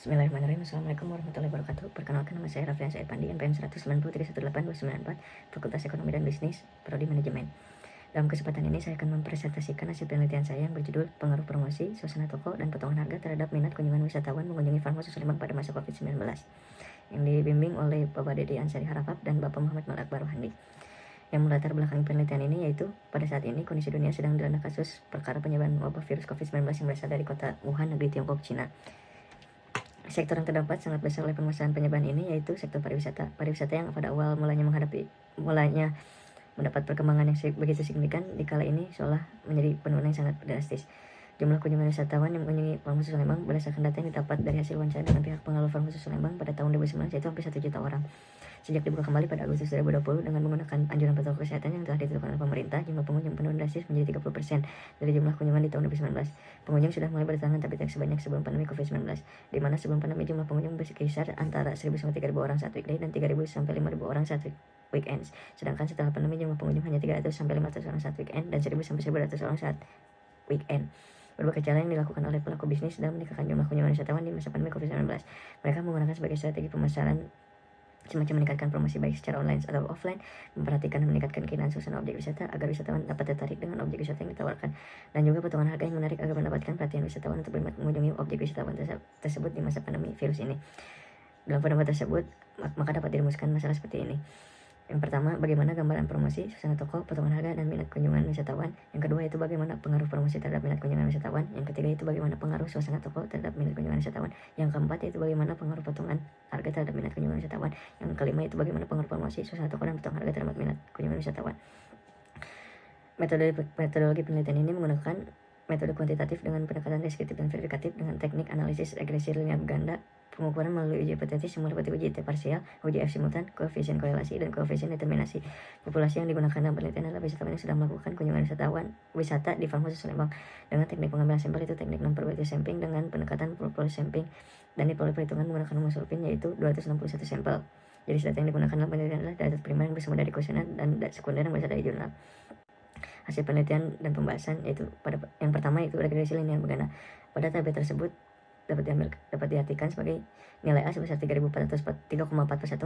Bismillahirrahmanirrahim. Assalamualaikum warahmatullahi wabarakatuh. Perkenalkan, nama saya Raffian Said Pandi, NPM 193182994, Fakultas Ekonomi dan Bisnis, Prodi Manajemen. Dalam kesempatan ini saya akan mempresentasikan hasil penelitian saya yang berjudul Pengaruh Promosi, Suasana Toko, dan Potongan Harga terhadap minat kunjungan wisatawan mengunjungi Farmasus Lembang pada masa COVID-19, yang dibimbing oleh Bapak Dedi Ansari Harahap dan Bapak Muhammad Malak Baruhandi. Yang melatar belakangi penelitian ini yaitu pada saat ini kondisi dunia sedang dilanda kasus perkara penyebaran wabah virus COVID-19 yang berasal dari kota Wuhan, negeri Tiongkok, Cina. Sektor yang terdampak sangat besar oleh permasalahan penyebaran ini yaitu sektor pariwisata. Pariwisata yang pada awal mulanya mendapat perkembangan yang begitu signifikan, di kala ini seolah menjadi penurunan yang sangat drastis. Jumlah kunjungan wisatawan yang mengunjungi Farmasus Lembang berdasarkan data yang didapat dari hasil wawancara dengan pihak pengelola Farmasus Lembang pada tahun 2019 yaitu hampir 1 juta orang. Sejak dibuka kembali pada Agustus 2020 dengan menggunakan anjuran protokol kesehatan yang telah ditentukan oleh pemerintah, jumlah pengunjung menurun drastis menjadi 30% dari jumlah kunjungan di tahun 2019. Pengunjung sudah mulai berdatangan tapi tidak sebanyak sebelum pandemi COVID-19, di mana sebelum pandemi jumlah pengunjung berkisar antara 1.000 sampai 3.000 orang saat weekday dan 3.000 sampai 5.000 orang saat weekends. Sedangkan setelah pandemi jumlah pengunjung hanya 300 sampai 500 orang saat weekend dan 1.000 sampai 1.200 orang saat weekend. Berbagai cara yang dilakukan oleh pelaku bisnis dalam meningkatkan jumlah kunjungan wisatawan di masa pandemi COVID-19. Mereka menggunakan sebagai strategi pemasaran semacam meningkatkan promosi baik secara online atau offline, memperhatikan dan meningkatkan keindahan suasana objek wisata agar wisatawan dapat tertarik dengan objek wisata yang ditawarkan, dan juga potongan harga yang menarik agar mendapatkan perhatian wisatawan untuk mengunjungi objek wisatawan tersebut di masa pandemi virus ini. Dalam pendapat tersebut, maka dapat dirumuskan masalah seperti ini. Yang pertama, bagaimana gambaran promosi, suasana toko, potongan harga, dan minat kunjungan wisatawan. Yang kedua, itu bagaimana pengaruh promosi terhadap minat kunjungan wisatawan. Yang ketiga, itu bagaimana pengaruh suasana toko terhadap minat kunjungan wisatawan. Yang keempat, itu bagaimana pengaruh potongan harga terhadap minat kunjungan wisatawan. Yang kelima, itu bagaimana pengaruh promosi, suasana toko, dan potongan harga terhadap minat kunjungan wisatawan. Metodologi penelitian ini menggunakan metode kuantitatif dengan pendekatan deskriptif dan verifikatif dengan teknik analisis regresi linear ganda, pengukuran melalui uji hipotesis, simulatif uji T parsial, uji F simultan, koefisien korelasi, dan koefisien determinasi. Populasi yang digunakan dalam penelitian adalah wisatawan yang sudah melakukan kunjungan wisata di Farmasus Lembang dengan teknik pengambilan sampel, itu teknik 6/2 sampling dengan pendekatan populasi sampling, dan diperoleh perhitungan menggunakan rumus Lupin yaitu 261 sampel. Jadi data yang digunakan dalam penelitian adalah data primer yang bersumber dari kuesioner dan data sekunder yang berasal dari jurnal. Hasil penelitian dan pembahasan yaitu pada yang pertama itu regresi linear ganda. Pada tabel tersebut dapat diartikan sebagai nilai A sebesar 3,441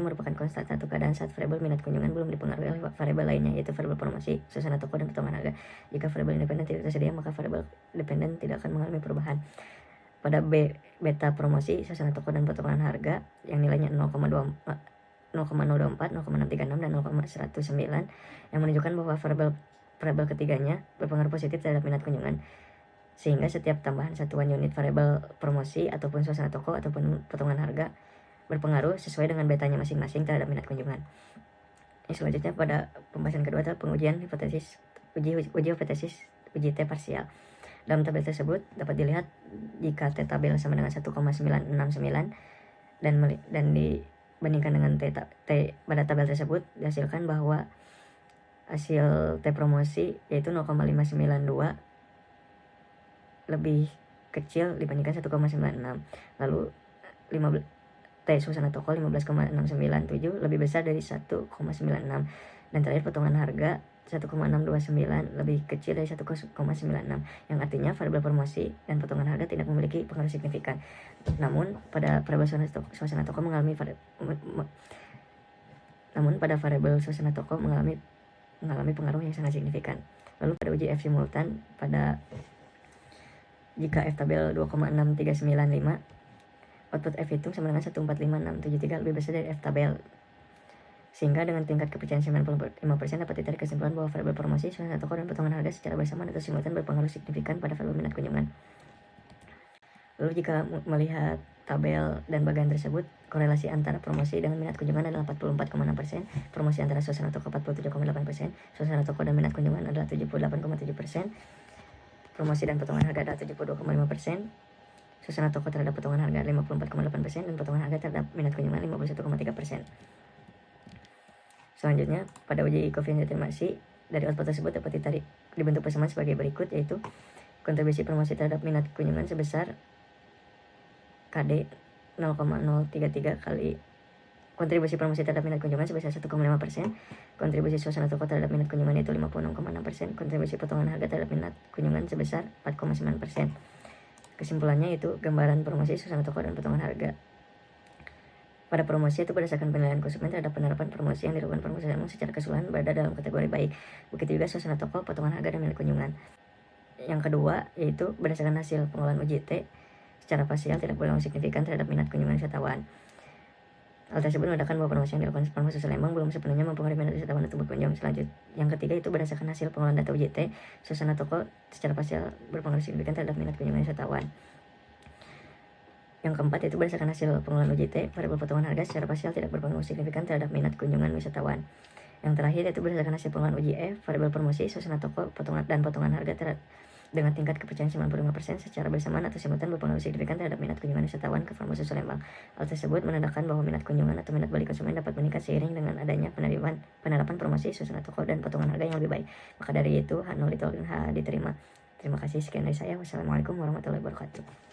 merupakan konstan satu keadaan saat variabel minat kunjungan belum dipengaruhi oleh variabel lainnya yaitu variabel promosi, suasana toko, dan potongan harga. Jika variabel independen tidak tersedia, maka variabel dependen tidak akan mengalami perubahan. Pada beta promosi, suasana toko, dan potongan harga yang nilainya 0,024, 0,636, dan 0,109 yang menunjukkan bahwa variabel ketiganya berpengaruh positif terhadap minat kunjungan, sehingga setiap tambahan satuan unit variabel promosi ataupun suasana toko ataupun potongan harga berpengaruh sesuai dengan betanya masing-masing terhadap minat kunjungan. Selanjutnya pada pembahasan kedua adalah pengujian hipotesis, uji hipotesis, uji T parsial. Dalam tabel tersebut dapat dilihat jika T tabel sama dengan 1,969 dan dibandingkan dengan T pada tabel tersebut dihasilkan bahwa hasil T promosi yaitu 0,592 lebih kecil dibandingkan 1,96. Lalu T suasana toko 15,697 lebih besar dari 1,96. Dan terakhir potongan harga 1,629 lebih kecil dari 1,96, yang artinya variabel promosi dan potongan harga tidak memiliki pengaruh signifikan. Namun pada variabel suasana toko mengalami pengaruh yang sangat signifikan. Lalu pada uji F simultan, jika F tabel 2,6395, output F hitung sama dengan 145673 lebih besar dari F tabel, sehingga dengan tingkat kepercayaan 95% dapat ditarik kesimpulan bahwa variabel promosi, suasana toko, dan potongan harga secara bersamaan atau simultan berpengaruh signifikan pada variabel minat kunjungan. Lalu jika melihat tabel dan bagian tersebut, korelasi antara promosi dengan minat kunjungan adalah 44,6%, promosi antara suasana toko 47,8%, suasana toko dan minat kunjungan adalah 78,7%, promosi dan potongan harga adalah 72,5%, suasana toko terhadap potongan harga 54,8%, dan potongan harga terhadap minat kunjungan 51,3%. Selanjutnya, pada uji koefisien determinasi, dari output tersebut dapat dibentuk persamaan sebagai berikut, yaitu kontribusi promosi terhadap minat kunjungan sebesar KD 0,033 kali kontribusi promosi terhadap minat kunjungan sebesar 1,5%, kontribusi suasana toko terhadap minat kunjungan itu 56,6%, kontribusi potongan harga terhadap minat kunjungan sebesar 4,9%. Kesimpulannya itu gambaran promosi, suasana toko, dan potongan harga. Pada promosi itu berdasarkan penilaian konsumen terhadap penerapan promosi yang dilakukan Farm Khusus Lembang secara keseluruhan berada dalam kategori baik. Begitu juga suasana toko, potongan harga, dan milik kunjungan. Yang kedua yaitu berdasarkan hasil pengolahan UJT secara parsial tidak berpengaruh signifikan terhadap minat kunjungan wisatawan. Hal tersebut menandakan bahwa promosi yang dilakukan Farm Khusus Lembang belum sepenuhnya mempengaruhi minat wisatawan untuk berkunjung. Selanjutnya, yang ketiga itu berdasarkan hasil pengolahan data UJT, suasana toko secara parsial berpengaruh signifikan terhadap minat kunjungan wisatawan. Yang keempat itu berdasarkan hasil pengolahan UJT, variabel potongan harga secara parsial tidak berpengaruh signifikan terhadap minat kunjungan wisatawan. Yang terakhir itu berdasarkan hasil pengolahan UJE, variabel promosi, suasana toko, potongan harga dengan tingkat kepercayaan 95% secara bersamaan atau simultan berpengaruh signifikan terhadap minat kunjungan wisatawan ke Farm Khusus Lembang. Hal tersebut menandakan bahwa minat kunjungan atau minat balik konsumen dapat meningkat seiring dengan adanya penerapan promosi, suasana toko, dan potongan harga yang lebih baik. Maka dari itu, H0 ditolak dan H diterima. Terima kasih, sekian dari saya. Wassalamualaikum warahmatullahi wabarakatuh.